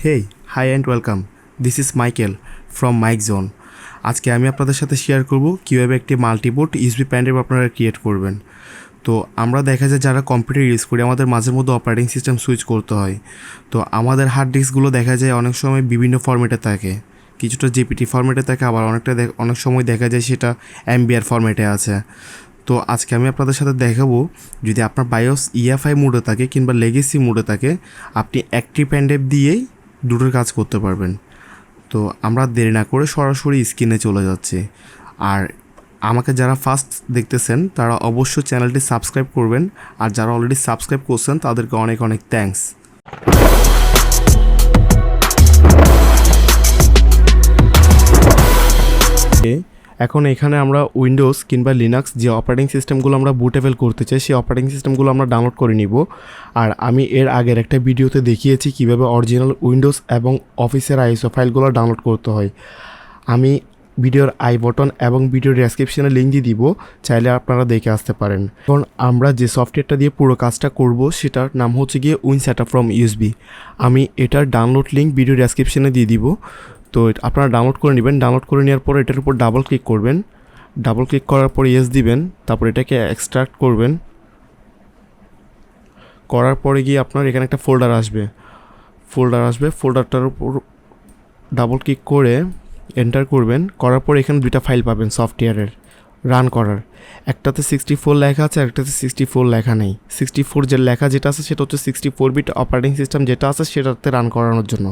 Hey hi and welcome, this is Michael from Mike zone. আজকে আমি আপনাদের সাথে শেয়ার করব কীভাবে একটি মাল্টিবোট ইউএসবি পেন ড্রাইভ আপনারা ক্রিয়েট করবেন। তো আমরা দেখা যায় যারা কম্পিউটার ইউজ করি আমাদের মাঝে মধ্যে অপারেটিং সিস্টেম সুইচ করতে হয়। তো আমাদের হার্ড ডিস্কগুলো দেখা যায় অনেক সময় বিভিন্ন ফরম্যাটে থাকে, কিছুটা জিপিটি ফরম্যাটে থাকে, আবার অনেক সময় দেখা যায় সেটা এমবিআর ফরম্যাটে আছে। তো আজকে আমি আপনাদের সাথে দেখাবো যদি আপনার বায়োস ইএফআই মোডে থাকে কিংবা লেগেসি মোডে থাকে আপনি একটি পেন ড্রাইভ দিয়েই দুটোর কাজ করতে পারবেন। তো আমরা দেরি না করে সরাসরি স্ক্রিনে চলে যাচ্ছি। আর আমাকে যারা ফার্স্ট দেখতেছেন তারা অবশ্যই চ্যানেলটি সাবস্ক্রাইব করবেন, আর যারা অলরেডি সাবস্ক্রাইব করছেন তাদেরকে অনেক অনেক থ্যাঙ্কস। এখন এখানে আমরা উইন্ডোজ কিংবা লিনাক্স যে অপারেটিং সিস্টেমগুলো আমরা বুটেবল করতে চাই সেই অপারেটিং সিস্টেমগুলো আমরা ডাউনলোড করে নিব। আর আমি এর আগের একটা ভিডিওতে দেখিয়েছি কিভাবে অরিজিনাল উইন্ডোজ এবং অফিসের আইএসও ফাইলগুলো ডাউনলোড করতে হয়। আমি ভিডিওর আই বটন এবং ভিডিওর ডেসক্রিপশনে লিঙ্ক দিয়ে দিব, চাইলে আপনারা দেখে আসতে পারেন। এখন আমরা যে সফটওয়্যারটা দিয়ে পুরো কাজটা করব সেটার নাম হচ্ছে গিয়ে WinSetupFromUSB। আমি এটার ডাউনলোড লিঙ্ক ভিডিও ডেসক্রিপশনে দিয়ে দিব, তো আপনারা ডাউনলোড করে নেবেন। ডাউনলোড করে নেওয়ার পর এটার উপর ডাবল ক্লিক করবেন, ডাবল ক্লিক করার পর ইয়েস দিবেন, তারপর এটাকে এক্সট্রাক্ট করবেন। করার পরে গিয়ে আপনার এখানে একটা ফোল্ডার আসবে, ফোল্ডারটার উপর ডাবল ক্লিক করে এন্টার করবেন। করার পর এখানে দুইটা ফাইল পাবেন সফটওয়্যারের রান করার, একটাতে 64 লেখা আছে আর একটাতে 64 লেখা নেই। 64 যে লেখা যেটা আছে সেটা হচ্ছে 64 বিট অপারেটিং সিস্টেম যেটা আছে সেটাতে রান করানোর জন্য,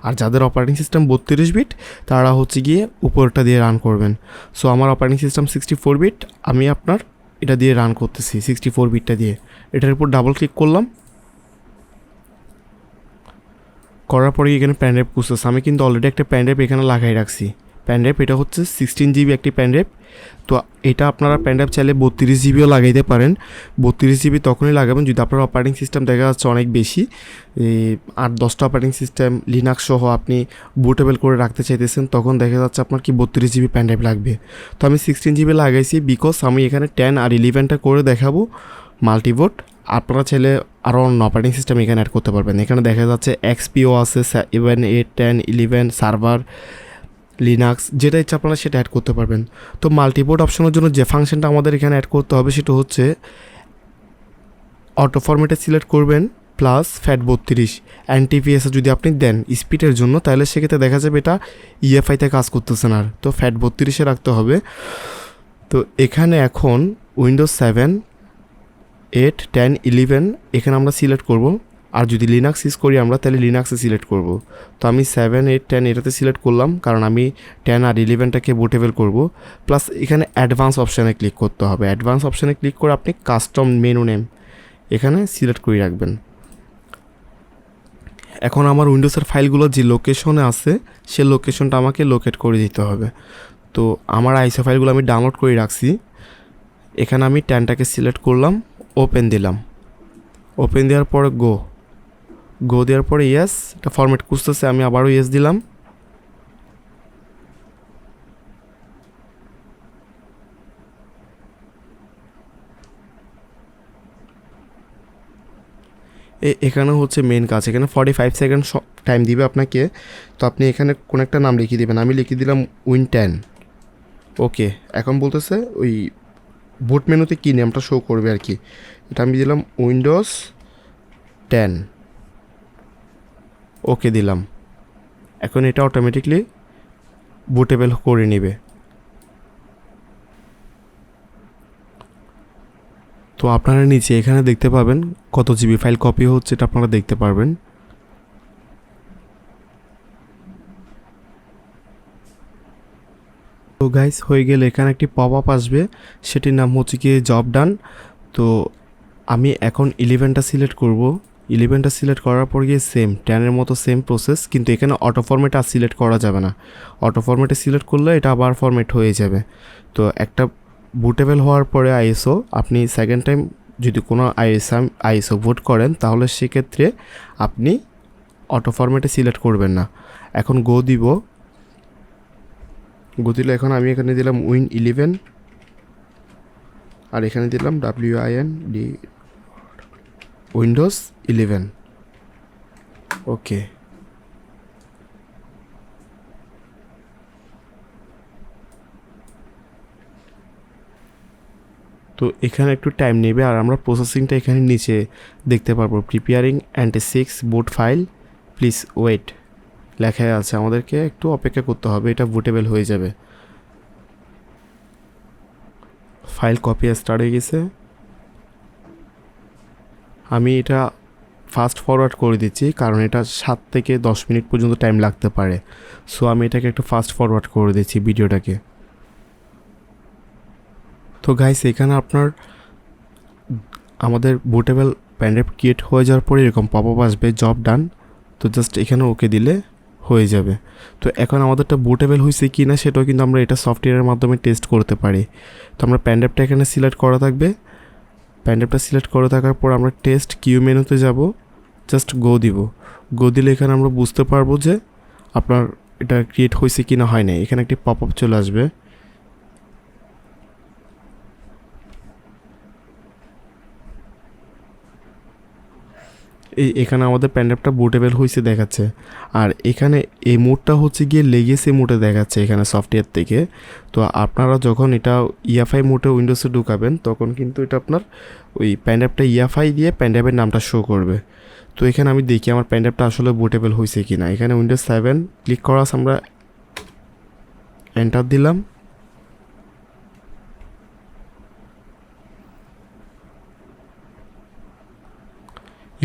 আর যাদের অপারেটিং সিস্টেম 32 বিট তারা হচ্ছে গিয়ে উপরটা দিয়ে রান করবেন। সো আমার অপারেটিং সিস্টেম 64 বিট, আমি আপনার এটা দিয়ে রান করতেছি 64 বিটটা দিয়ে। এটার উপর ডাবল ক্লিক করলাম, করার পরে এখানে প্যান ড্রাইভ খুঁজতেছে। আমি কিন্তু অলরেডি একটা প্যান ড্রাইভ এখানে লাগাই রাখছি। প্যান ড্রাইভ এটা হচ্ছে 16 জিবি একটি প্যান ড্রাইভ। তো এটা আপনারা প্যান ড্রাইভ চাইলে 32 জিবিও লাগাইতে পারেন। 32 জিবি তখনই লাগাবেন যদি আপনার অপারেটিং সিস্টেম দেখা যাচ্ছে অনেক বেশি, 8-10টা অপারেটিং সিস্টেম লিনাক্স সহ আপনি বুটেবল করে রাখতে চাইতেছেন, তখন দেখা যাচ্ছে আপনার কি 32 জিবি প্যান ড্রাইভ লাগবে। তো আমি 16 জিবি লাগাইছি বিকজ আমি এখানে 10 আর 11টা করে দেখাবো মাল্টিবোট। আপনারা চাইলে আরও অন্য অপারেটিং সিস্টেম এখানে অ্যাড করতে পারবেন। এখানে দেখা যাচ্ছে এক্সপিও আছে, 7, 8, 10, 11 সার্ভার, লিনাক্স, যেটা ইচ্ছা আপনারা সেটা অ্যাড করতে পারবেন। তো মাল্টিবোট অপশনের জন্য যে ফাংশনটা আমাদের এখানে অ্যাড করতে হবে সেটা হচ্ছে অটো ফরম্যাটে সিলেক্ট করবেন প্লাস ফ্যাট 32 এনটিপিএসে যদি আপনি দেন স্পিডের জন্য, তাহলে সেক্ষেত্রে দেখা যাবে এটা ইএফআইতে কাজ করতেছে না, তো ফ্যাট 32-এ রাখতে হবে। তো এখানে এখন উইন্ডোজ 7, 8, 10, 11 এখানে আমরা সিলেক্ট করব। আর যদি লিনাক্স ইউজ করি আমরা তাহলে লিনাক্সে সিলেক্ট করব। তো আমি 7, 8, 10 এটাতে সিলেক্ট করলাম কারণ আমি 10 আর 11টাকে বুটেবল করব। প্লাস এখানে অ্যাডভান্স অপশানে ক্লিক করতে হবে। অ্যাডভান্স অপশানে ক্লিক করে আপনি কাস্টম মেনু নেম এখানে সিলেক্ট করে রাখবেন। এখন আমার উইন্ডোজের ফাইলগুলো যে লোকেশনে আছে সে লোকেশনটা আমাকে লোকেট করে দিতে হবে। তো আমার আইসো ফাইলগুলো আমি ডাউনলোড করে রাখছি। এখানে আমি 10টাকে সিলেক্ট করলাম, ওপেন দিলাম। ওপেন দেওয়ার পরে গো দেওয়ার পরে ইয়েস, এটা ফরম্যাট খুঁজতেছে, আমি আবারও ইয়েস দিলাম। এখানে হচ্ছে মেন কাজ, এখানে 45 সেকেন্ড টাইম দিবে আপনাকে। তো আপনি এখানে কোনো একটা নাম লিখিয়ে দেবেন, আমি লিখে দিলাম Win10। ওকে, এখন বলতেছে ওই বুট মেনুতে কী নেমটা শো করবে আর কি, এটা আমি দিলাম উইন্ডোজ 10। ওকে দিলাম। এখন এটা অটোমেটিকলি বুটেবল করে নেবে। তো আপনারা নিচে এখানে দেখতে পাবেন কত জিবি ফাইল কপি হচ্ছে, এটা আপনারা দেখতে পারবেন। তো গাইস হয়ে গেলে এখানে একটি পপ আপ আসবে, সেটির নাম হচ্ছে কি জব ডান। তো আমি এখন 11টা সিলেক্ট করব। 11টা সিলেক্ট করার পর গিয়ে সেম 10-এর মতো সেম প্রসেস, কিন্তু এখানে অটো ফরম্যাটে আর সিলেক্ট করা যাবে না। অটো ফরম্যাটে সিলেক্ট করলে এটা আবার ফরম্যাট হয়ে যাবে। তো বুটেবল হওয়ার পরে আইএসও আপনি সেকেন্ড টাইম যদি কোনো আইএসও বুট করেন তাহলে সেক্ষেত্রে আপনি অটো ফরম্যাটে সিলেক্ট করবেন না। এখন গো দিলে এখন আমি এখানে দিলাম Win11 আর এখানে দিলাম Windows 11। ওকে, তো এখানে একটু টাইম নেবে, আর আমরা প্রসেসিংটা এখানে নিচে দেখতে পারবো। Preparing NT6 boot file, please wait লেখা আছে, আমাদেরকে একটু অপেক্ষা করতে হবে, এটা বুটেবল হয়ে যাবে। ফাইল কপি স্টার্ট হয়ে গেছে। আমি এটা ফাস্ট ফরওয়ার্ড করে দিচ্ছি কারণ এটা 7 থেকে 10 মিনিট পর্যন্ত টাইম লাগতে পারে। সো আমি এটাকে একটু ফাস্ট ফরওয়ার্ড করে দিচ্ছি ভিডিওটাকে। তো গাইস, এখানে আপনার আমাদের বুটেবল প্যানড্রাইভ ক্রিয়েট হয়ে যাওয়ার পরে এরকম পপআপ আসবে, জব ডান। তো জাস্ট এখানে ওকে দিলে হয়ে যাবে। তো এখন আমাদেরটা বুটেবল হয়েছে কি না সেটাও কিন্তু আমরা এটা সফটওয়্যারের মাধ্যমে টেস্ট করতে পারি। তো আমরা প্যানড্রাইভটা এখানে সিলেক্ট করা থাকবে। প্যানড্রাইভটা সিলেক্ট করে থাকার পর আমরা টেস্ট কিউ মেনুতে যাব, জাস্ট গো দিব। গো দিলে এখানে আমরা বুঝতে পারবো যে আপনার এটা ক্রিয়েট হয়েছে কি না হয় না। এখানে একটি পপআপ চলে আসবে। এখানে আমাদের প্যানড্রাইভটা বুটেবল হয়েছে দেখাচ্ছে। আর এখানে এই মোডটা হচ্ছে গিয়ে লেগেসি মোডে দেখাচ্ছে এখানে সফটওয়্যার থেকে। তো আপনারা যখন এটা ইএফআই মোডে উইন্ডোজে ঢুকাবেন তখন কিন্তু এটা আপনার ওই প্যানড্রাইভটা ইএফআই দিয়ে প্যানড্রাইভের নামটা শো করবে। তো এখানে আমি দেখি আমার প্যানড্রাইভটা আসলে বুটেবল হয়েছে কি না। এখানে উইন্ডোজ 7 ক্লিক করা আছে, আমরা এন্টার দিলাম।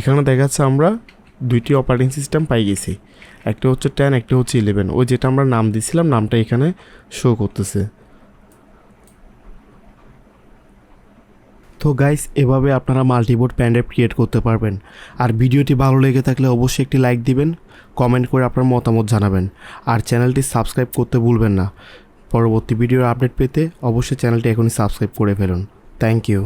এখানে দেখাচ্ছে আমরা দুইটি অপারেটিং সিস্টেম পাই গেছি, একটা হচ্ছে 10, একটা হচ্ছে 11। ওই যেটা আমরা নাম দিয়েছিলাম নামটা এখানে শো করতেছে। তো গাইস, এভাবে আপনারা মাল্টিবোট প্যানড্রাইভ ক্রিয়েট করতে পারবেন। আর ভিডিওটি ভালো লেগে থাকলে অবশ্যই একটি লাইক দিবেন, কমেন্ট করে আপনার মতামত জানাবেন, আর চ্যানেলটি সাবস্ক্রাইব করতে ভুলবেন না। পরবর্তী ভিডিওর আপডেট পেতে অবশ্যই চ্যানেলটি এখনই সাবস্ক্রাইব করে ফেলুন। Thank you.